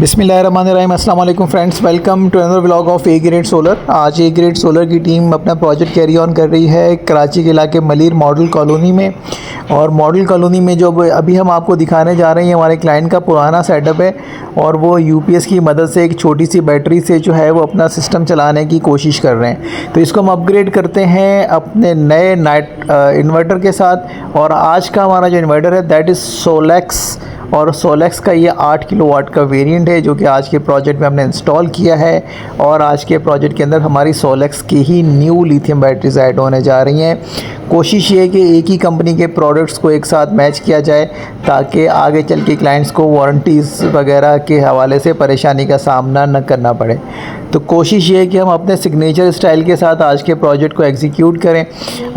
बिस्मिल्लाहिर्रहमानिर्रहीम। अस्सलाम वालेकुम friends, welcome to another vlog of A grade solar. आज ए ग्रेड सोलर की टीम अपना प्रोजेक्ट कैरी ऑन कर रही है कराची के इलाके मलिर मॉडल कॉलोनी में। और मॉडल कॉलोनी में जो अभी हम आपको दिखाने जा रहे हैं हमारे क्लाइंट का पुराना सेटअप है और वो यूपीएस की मदद से एक छोटी सी बैटरी से जो है वो अपना सिस्टम चलाने की कोशिश कर रहे हैं। तो इसको हम अपग्रेड करते हैं अपने नए नाइट इन्वर्टर के साथ। और आज का हमारा जो इन्वर्टर है दैट इज़ सोलेक्स, और सोलेक्स का ये 8 किलोवाट का वेरिएंट है जो कि आज के प्रोजेक्ट में हमने इंस्टॉल किया है। और आज के प्रोजेक्ट के अंदर हमारी सोलेक्स की ही न्यू लिथियम बैटरीज ऐड होने जा रही हैं। कोशिश ये है कि एक ही कंपनी के प्रोडक्ट्स को एक साथ मैच किया जाए ताकि आगे चल के क्लाइंट्स को वारंटीज़ वगैरह के हवाले से परेशानी का सामना न करना पड़े। तो कोशिश ये है कि हम अपने सिग्नेचर स्टाइल के साथ आज के प्रोजेक्ट को एग्जीक्यूट करें।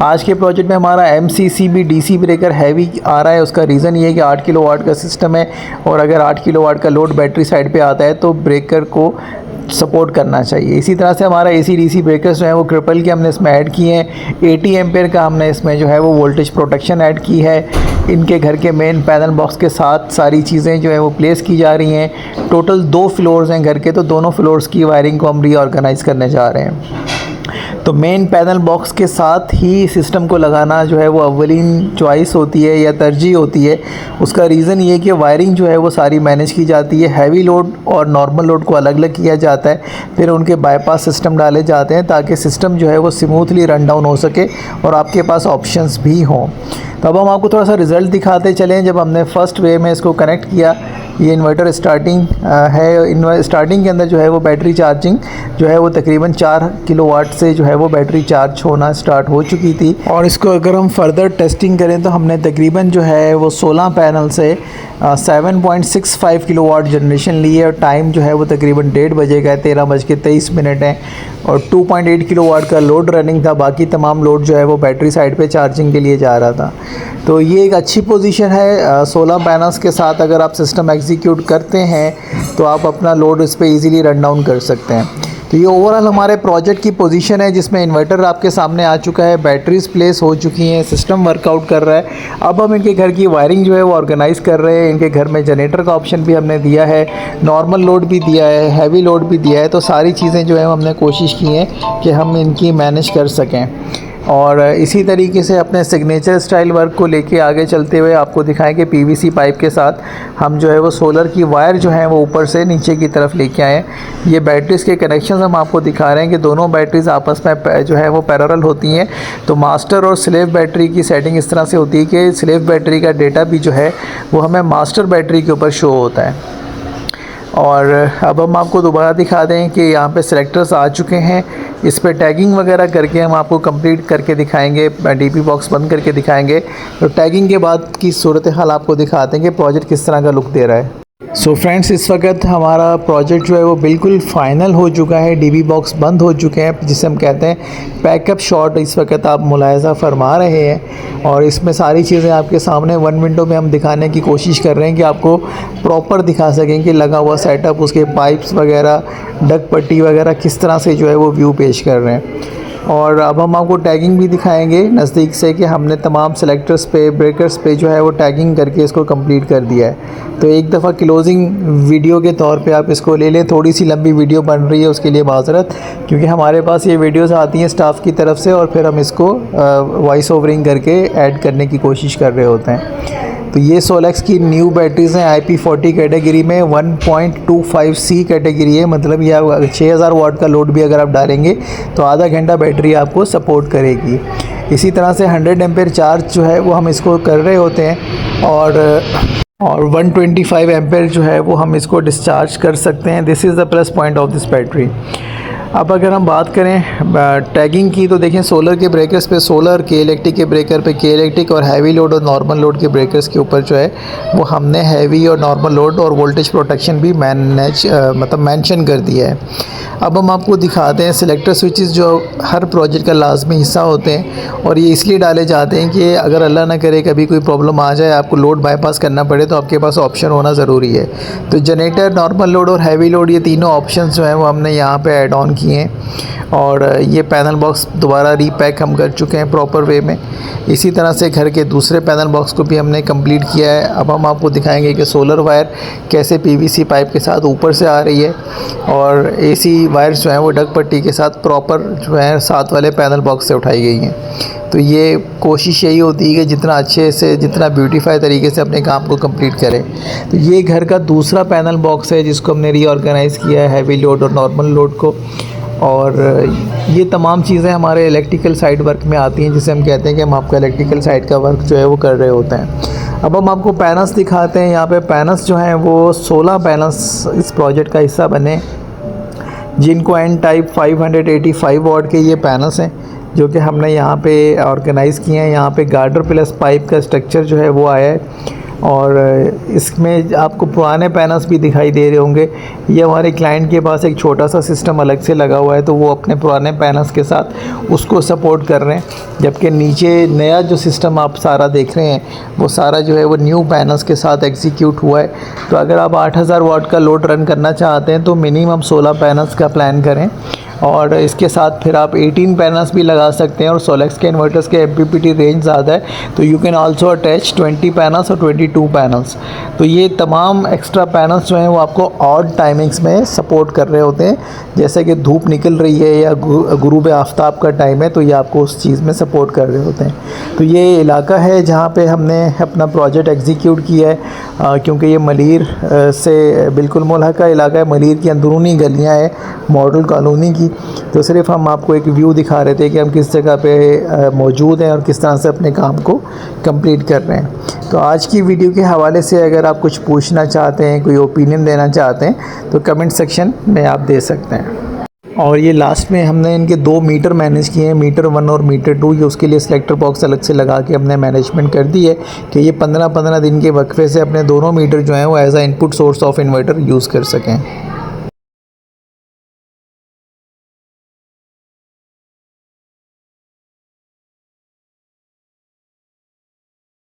आज के प्रोजेक्ट में हमारा MCCB DC ब्रेकर हैवी आ रहा है। उसका रीज़न ये है कि 8 किलोवाट का सिस्टम है और अगर 8 किलोवाट का लोड बैटरी साइड पे आता है तो ब्रेकर को सपोर्ट करना चाहिए। इसी तरह से हमारा AC DC ब्रेकर्स जो है वो ट्रिपल के हमने इसमें ऐड किए हैं। 80 एम्पेयर का हमने इसमें जो है वो वोल्टेज प्रोटेक्शन ऐड की है। इनके घर के मेन पैनल बॉक्स के साथ सारी चीज़ें जो है वो प्लेस की जा रही हैं। टोटल 2 फ्लोर्स हैं घर के, तो दोनों फ्लोर्स की वायरिंग को हम रीऑर्गेनाइज़ करने जा रहे हैं। तो मेन पैनल बॉक्स के साथ ही सिस्टम को लगाना जो है वो अव्वलीन चॉइस होती है या तरजीह होती है। उसका रीज़न ये कि वायरिंग जो है वो सारी मैनेज की जाती है। हैवी लोड और नॉर्मल लोड को अलग अलग किया जाता है, फिर उनके बाईपास सिस्टम डाले जाते हैं ताकि सिस्टम जो है वो स्मूथली रन डाउन हो सके और आपके पास ऑप्शंस भी हों। तो अब हम आपको थोड़ा सा रिज़ल्ट दिखाते चलें। जब हमने फ़र्स्ट वे में इसको कनेक्ट किया, ये इन्वर्टर स्टार्टिंग है। स्टार्टिंग के अंदर जो है वो बैटरी चार्जिंग जो है वो तकरीबन 4 किलोवाट से जो है वो बैटरी चार्ज होना स्टार्ट हो चुकी थी। और इसको अगर हम फर्दर टेस्टिंग करें तो हमने तकरीबन जो है वो 16 पैनल से 7.65 किलोवाट जनरेशन ली है। और टाइम जो है वो तकरीबन 1:30 बजे का है, 13:23 है। और 2.8 किलोवाट का लोड रनिंग था। बाकी तमाम लोड जो है वो बैटरी साइड पे चार्जिंग के लिए जा रहा था। तो ये एक अच्छी पोजीशन है। 16 पैनल्स के साथ अगर आप सिस्टम एग्जीक्यूट करते हैं तो आप अपना लोड इस पर ईज़िली रन डाउन कर सकते हैं। तो ये ओवरऑल हमारे प्रोजेक्ट की पोजीशन है जिसमें इन्वर्टर आपके सामने आ चुका है, बैटरीज प्लेस हो चुकी हैं, सिस्टम वर्कआउट कर रहा है। अब हम इनके घर की वायरिंग जो है वो ऑर्गेनाइज़ कर रहे हैं। इनके घर में जनरेटर का ऑप्शन भी हमने दिया है, नॉर्मल लोड भी दिया है, हैवी लोड भी दिया है। तो सारी चीज़ें जो है हमने कोशिश की हैं कि हम इनकी मैनेज कर सकें। और इसी तरीके से अपने सिग्नेचर स्टाइल वर्क को लेके आगे चलते हुए आपको दिखाएं कि PVC पाइप के साथ हम जो है वो सोलर की वायर जो है वो ऊपर से नीचे की तरफ लेके आए। ये बैटरीज़ के कनेक्शंस हम आपको दिखा रहे हैं कि दोनों बैटरीज़ आपस में जो है वो पैरेलल होती हैं। तो मास्टर और स्लेव बैटरी की सेटिंग इस तरह से होती है कि स्लेव बैटरी का डेटा भी जो है वो हमें मास्टर बैटरी के ऊपर शो होता है। और अब हम आपको दोबारा दिखा दें कि यहाँ पे सिलेक्टर्स आ चुके हैं। इस पर टैगिंग वगैरह करके हम आपको कंप्लीट करके दिखाएंगे, DP बॉक्स बंद करके दिखाएंगे। तो टैगिंग के बाद की सूरत हाल आपको दिखाते हैं कि प्रोजेक्ट किस तरह का लुक दे रहा है। सो फ्रेंड्स, इस वक्त हमारा प्रोजेक्ट जो है वो बिल्कुल फ़ाइनल हो चुका है। DP बॉक्स बंद हो चुके हैं जिसे हम कहते हैं पैकअप शॉट। इस वक्त आप मुलाहिज़ा फरमा रहे हैं और इसमें सारी चीज़ें आपके सामने 1 विंडो में हम दिखाने की कोशिश कर रहे हैं कि आपको प्रॉपर दिखा सकें कि लगा हुआ सेटअप, उसके पाइप्स वगैरह, डक पट्टी वगैरह किस तरह से जो है वो व्यू पेश कर रहे हैं। और अब हम आपको टैगिंग भी दिखाएंगे नज़दीक से कि हमने तमाम सेलेक्टर्स पे, ब्रेकर्स पे जो है वो टैगिंग करके इसको कंप्लीट कर दिया है। तो एक दफ़ा क्लोजिंग वीडियो के तौर पे आप इसको ले लें। थोड़ी सी लंबी वीडियो बन रही है, उसके लिए माज़रत, क्योंकि हमारे पास ये वीडियोस आती हैं स्टाफ की तरफ से और फिर हम इसको वॉइस ओवरिंग करके ऐड करने की कोशिश कर रहे होते हैं। तो ये सोलेक्स की न्यू बैटरीज़ हैं IP40 कैटेगरी में। 1.25C कैटेगरी है, मतलब ये 6000 वाट का लोड भी अगर आप डालेंगे तो आधा घंटा बैटरी आपको सपोर्ट करेगी। इसी तरह से 100 एम्पेयर चार्ज जो है वो हम इसको कर रहे होते हैं और 125 एम्पेयर जो है वो हम इसको डिस्चार्ज कर सकते हैं। This is the plus point of this battery. अब अगर हम बात करें टैगिंग की तो देखें सोलर के ब्रेकर्स पे सोलर, के इलेक्ट्रिक के ब्रेकर पे के इलेक्ट्रिक और हैवी लोड और नॉर्मल लोड के ब्रेकर्स के ऊपर जो है वो हमने हैवी और नॉर्मल लोड और वोल्टेज प्रोटेक्शन भी मेंशन कर दिया है। अब हम आपको दिखाते हैं सिलेक्टर स्विचेस जो हर प्रोजेक्ट का लाजमी हिस्सा होते हैं और ये इसलिए डाले जाते हैं कि अगर अल्लाह ना करे कभी कोई प्रॉब्लम आ जाए, आपको लोड बाईपास करना पड़े, तो आपके पास ऑप्शन होना ज़रूरी है। तो जनरेटर, नॉर्मल लोड और हैवी लोड, ये तीनों ऑप्शन जो हैं वो हमने यहाँ पे ऐड ऑन किए हैं और ये पैनल बॉक्स दोबारा रीपैक हम कर चुके हैं प्रॉपर वे में। इसी तरह से घर के दूसरे पैनल बॉक्स को भी हमने कंप्लीट किया है। अब हम आपको दिखाएंगे कि सोलर वायर कैसे पीवीसी पाइप के साथ ऊपर से आ रही है और एसी वायर्स जो हैं वो डग पट्टी के साथ प्रॉपर जो है साथ वाले पैनल बॉक्स से उठाई गई हैं। तो ये कोशिश यही होती है कि जितना अच्छे से, जितना ब्यूटीफाई तरीके से अपने काम को कंप्लीट करें। तो ये घर का दूसरा पैनल बॉक्स है जिसको हमने रीऑर्गेनाइज़ किया है हैवी लोड और नॉर्मल लोड को। और ये तमाम चीज़ें हमारे इलेक्ट्रिकल साइड वर्क में आती हैं, जिसे हम कहते हैं कि हम आपका इलेक्ट्रिकल साइड का वर्क जो है वो कर रहे होते हैं। अब हम आपको पैनल्स दिखाते हैं। यहाँ पे पैनल्स जो हैं वो 16 पैनल्स इस प्रोजेक्ट का हिस्सा बने, जिनको एन टाइप 585 वाट के ये पैनल्स हैं जो कि हमने यहाँ पे ऑर्गेनाइज़ किए हैं। यहाँ पे गार्डर प्लस पाइप का स्ट्रक्चर जो है वो आया है और इसमें आपको पुराने पैनल्स भी दिखाई दे रहे होंगे। ये हमारे क्लाइंट के पास एक छोटा सा सिस्टम अलग से लगा हुआ है, तो वो अपने पुराने पैनल्स के साथ उसको सपोर्ट कर रहे हैं, जबकि नीचे नया जो सिस्टम आप सारा देख रहे हैं वो सारा जो है वो न्यू पैनल्स के साथ एग्जीक्यूट हुआ है। तो अगर आप 8000 वाट का लोड रन करना चाहते हैं तो मिनिमम 16 पैनल्स का प्लान करें और इसके साथ फिर आप 18 पैनल्स भी लगा सकते हैं। और सोलेक्स के इन्वर्टर्स के एमपीपीटी रेंज ज़्यादा है, तो you can also attach 20 panels और 22 पैनल्स। तो ये तमाम एक्स्ट्रा पैनल्स जो हैं वो आपको ऑड टाइमिंग्स में सपोर्ट कर रहे होते हैं, जैसे कि धूप निकल रही है या गुरूब आफ्ताब का टाइम है, तो ये आपको उस चीज़ में सपोर्ट कर रहे होते हैं। तो ये इलाका है जहाँ पे हमने अपना प्रोजेक्ट एग्जीक्यूट किया है, क्योंकि ये मलीर से बिल्कुल मुल्हका इलाका है, मलीर की अंदरूनी गलियाँ हैं मॉडल कॉलोनी की। तो सिर्फ हम आपको एक व्यू दिखा रहे थे कि हम किस जगह पे मौजूद हैं और किस तरह से अपने काम को कंप्लीट कर रहे हैं। तो आज की वीडियो के हवाले से अगर आप कुछ पूछना चाहते हैं, कोई ओपिनियन देना चाहते हैं, तो कमेंट सेक्शन में आप दे सकते हैं। और ये लास्ट में हमने इनके 2 मीटर मैनेज किए हैं, मीटर 1 और मीटर 2। ये उसके लिए सेलेक्टर बॉक्स अलग से लगा के हमने मैनेजमेंट कर दी है कि ये 15-15 दिन के वक्फे से अपने दोनों मीटर जो हैं वो as a input source of inverter use कर सकें।